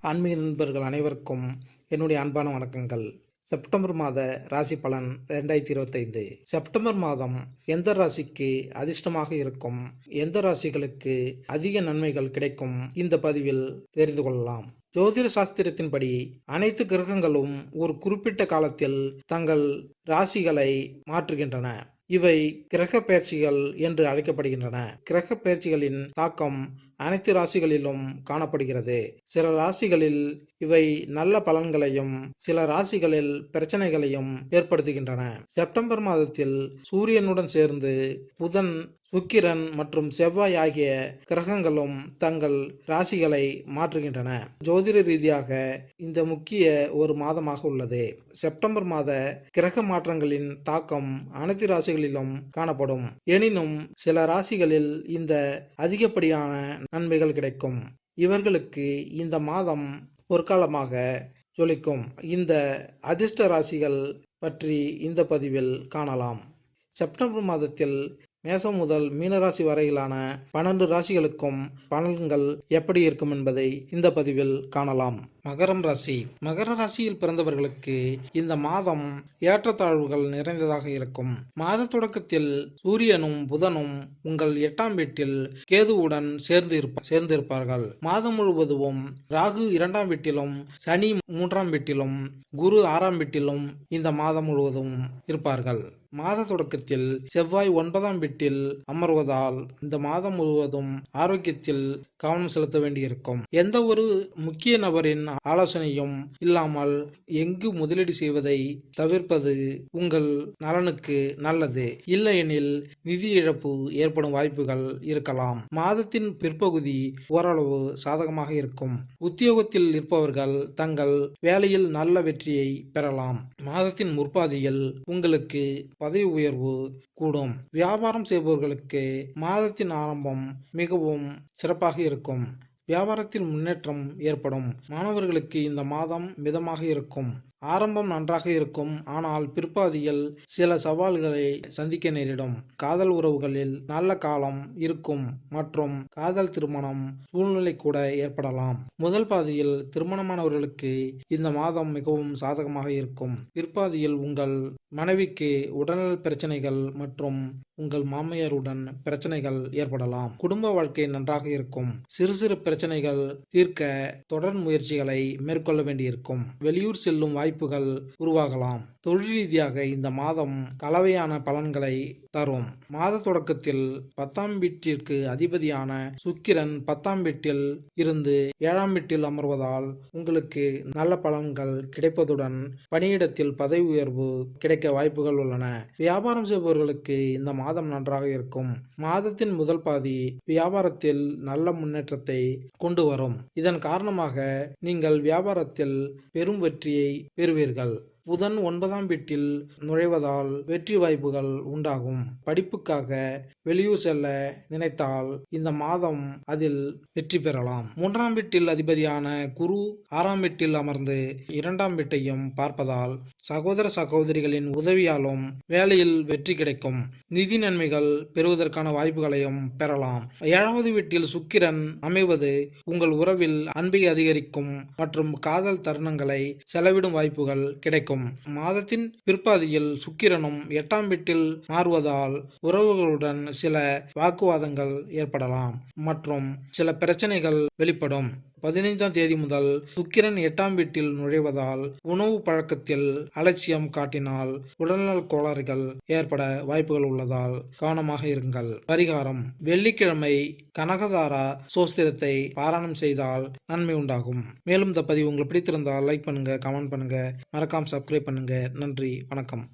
ஆன்மீக நண்பர்கள் அனைவருக்கும் என்னுடைய அன்பான வணக்கங்கள். செப்டம்பர் மாத ராசி பலன் 2025. செப்டம்பர் மாதம் எந்த ராசிக்கு அதிர்ஷ்டமாக இருக்கும், எந்த ராசிகளுக்கு அதிக நன்மைகள் கிடைக்கும், இந்த பதிவில் தெரிந்து கொள்ளலாம். ஜோதிட சாஸ்திரத்தின்படி அனைத்து கிரகங்களும் ஒரு குறிப்பிட்ட காலத்தில் தங்கள் ராசிகளை மாற்றுகின்றன. இவை கிரக பெயர்ச்சிகள் என்று அழைக்கப்படுகின்றன. கிரக பெயர்ச்சிகளின் தாக்கம் அனைத்து ராசிகளிலும் காணப்படுகிறது. சில ராசிகளில் இவை நல்ல பலன்களையும் சில ராசிகளில் பிரச்சனைகளையும் ஏற்படுத்துகின்றன. செப்டம்பர் மாதத்தில் சூரியனுடன் சேர்ந்து புதன், சுக்கிரன் மற்றும் செவ்வாய் ஆகிய கிரகங்களும் தங்கள் ராசிகளை மாற்றுகின்றன. ஜோதிட ரீதியாக இந்த முக்கிய ஒரு மாதமாக உள்ளது. செப்டம்பர் மாத கிரக மாற்றங்களின் தாக்கம் அனைத்து ராசிகளிலும் காணப்படும். எனினும் சில ராசிகளில் இந்த அதிகப்படியான நன்மைகள் கிடைக்கும். இவர்களுக்கு இந்த மாதம் பொற்காலமாக ஜொலிக்கும். இந்த அதிர்ஷ்ட ராசிகள் பற்றி இந்த பதிவில் காணலாம். செப்டம்பர் மாதத்தில் மேசம் முதல் மீனராசி வரையிலான 12 ராசிகளுக்கும் பலன்கள் எப்படி இருக்கும் என்பதை இந்த பதிவில் காணலாம். மகரம் ராசி. மகர ராசியில் பிறந்தவர்களுக்கு இந்த மாதம் ஏற்றத்தாழ்வுகள் நிறைந்ததாக இருக்கும். மாத தொடக்கத்தில் சூரியனும் புதனும் உங்கள் 8ஆம் வீட்டில் கேதுவுடன் சேர்ந்திருப்பார்கள். மாதம் முழுவதும் ராகு 2ஆம் வீட்டிலும், சனி 3ஆம் வீட்டிலும், குரு 6ஆம் வீட்டிலும் இந்த மாதம் முழுவதும் இருப்பார்கள். மாத தொடக்கத்தில் செவ்வாய் 9ஆம் வீட்டில் அமர்வதால் இந்த மாதம் முழுவதும் ஆரோக்கியத்தில் கவனம் செலுத்த வேண்டியிருக்கும். எந்த ஒரு முக்கிய நபரின் ஆலோசனையும் இல்லாமல் எங்கு முதலீடு செய்வதை தவிர்ப்பது உங்கள் நலனுக்கு நல்லது. இல்லையெனில் நிதி இழப்பு ஏற்படும் வாய்ப்புகள் இருக்கலாம். மாதத்தின் பிற்பகுதி ஓரளவு சாதகமாக இருக்கும். உத்தியோகத்தில் இருப்பவர்கள் தங்கள் வேலையில் நல்ல வெற்றியை பெறலாம். மாதத்தின் முற்பாதியில் உங்களுக்கு பதவி உயர்வு கூடும். வியாபாரம் செய்பவர்களுக்கு மாதத்தின் ஆரம்பம் மிகவும் சிறப்பாக இருக்கும். வியாபாரத்தில் முன்னேற்றம் ஏற்படும். மாணவர்களுக்கு இந்த மாதம் மிதமாக இருக்கும். ஆரம்பம் நன்றாக இருக்கும். ஆனால் பிற்பாதியில் சில சவால்களை சந்திக்க நேரிடும். காதல் உறவுகளில் நல்ல காலம் இருக்கும் மற்றும் காதல் திருமணம் சூழ்நிலை கூட ஏற்படலாம். முதல் பாதியில் திருமணமானவர்களுக்கு இந்த மாதம் மிகவும் சாதகமாக இருக்கும். பிற்பாதியில் உங்கள் மனைவிக்கு உடல்நல பிரச்சனைகள் மற்றும் உங்கள் மாமியாருடன் பிரச்சனைகள் ஏற்படலாம். குடும்ப வாழ்க்கை நன்றாக இருக்கும். சிறு சிறு பிரச்சனைகள் தீர்க்க தொடர் முயற்சிகளை மேற்கொள்ள வேண்டியிருக்கும். வெளியூர் செல்லும் வாய்ப்புகள் உருவாகலாம். தொழில் ரீதியாக இந்த மாதம் கலவையான பலன்களை தரும். மாத தொடக்கத்தில் 10ஆம் வீட்டிற்கு அதிபதியான சுக்கிரன் 10ஆம் வீட்டில் இருந்து 7ஆம் வீட்டில் அமர்வதால் உங்களுக்கு நல்ல பலன்கள் கிடைப்பதுடன் பணியிடத்தில் பதவி உயர்வு கிடைக்க வாய்ப்புகள் உள்ளன. வியாபாரம் செய்பவர்களுக்கு இந்த மாதம் நன்றாக இருக்கும். மாதத்தின் முதல் பாதி வியாபாரத்தில் நல்ல முன்னேற்றத்தை கொண்டு வரும். இதன் காரணமாக நீங்கள் வியாபாரத்தில் பெரும் வெற்றியை பெறுவீர்கள். புதன் 9ஆம் வீட்டில் நுழைவதால் வெற்றி வாய்ப்புகள் உண்டாகும். படிப்புக்காக வெளியூர் செல்ல நினைத்தால் இந்த மாதம் அதில் வெற்றி பெறலாம். 3ஆம் வீட்டில் அதிபதியான குரு 6ஆம் வீட்டில் அமர்ந்து 2ஆம் வீட்டையும் பார்ப்பதால் சகோதர சகோதரிகளின் உதவியாலும் வேலையில் வெற்றி கிடைக்கும். நிதி நன்மைகள் பெறுவதற்கான வாய்ப்புகளையும் பெறலாம். 7வது வீட்டில் சுக்கிரன் அமைவது உங்கள் உறவில் அன்பை அதிகரிக்கும் மற்றும் காதல் தருணங்களை செலவிடும் வாய்ப்புகள் கிடைக்கும். மாதத்தின் பிற்பாதியில் சுக்கிரனும் 8ஆம் வீட்டில் மாறுவதால் உறவுகளுடன் சில வாக்குவாதங்கள் ஏற்படலாம் மற்றும் சில பிரச்சனைகள் வெளிப்படும். 15ஆம் தேதி முதல் சுக்கிரன் 8ஆம் வீட்டில் நுழைவதால் உணவு பழக்கத்தில் அலட்சியம் காட்டினால் உடல்நல கோளாறுகள் ஏற்பட வாய்ப்புகள் உள்ளதால் கவனமாக இருங்கள். பரிகாரம்: வெள்ளிக்கிழமை கனகதாரா சோஸ்திரத்தை பாராயணம் செய்தால் நன்மை உண்டாகும். மேலும் இந்த பதிவு உங்களுக்கு பிடித்திருந்தால் லைக் பண்ணுங்க, கமெண்ட் பண்ணுங்க, மறக்காம சப்ஸ்கிரைப் பண்ணுங்க. நன்றி, வணக்கம்.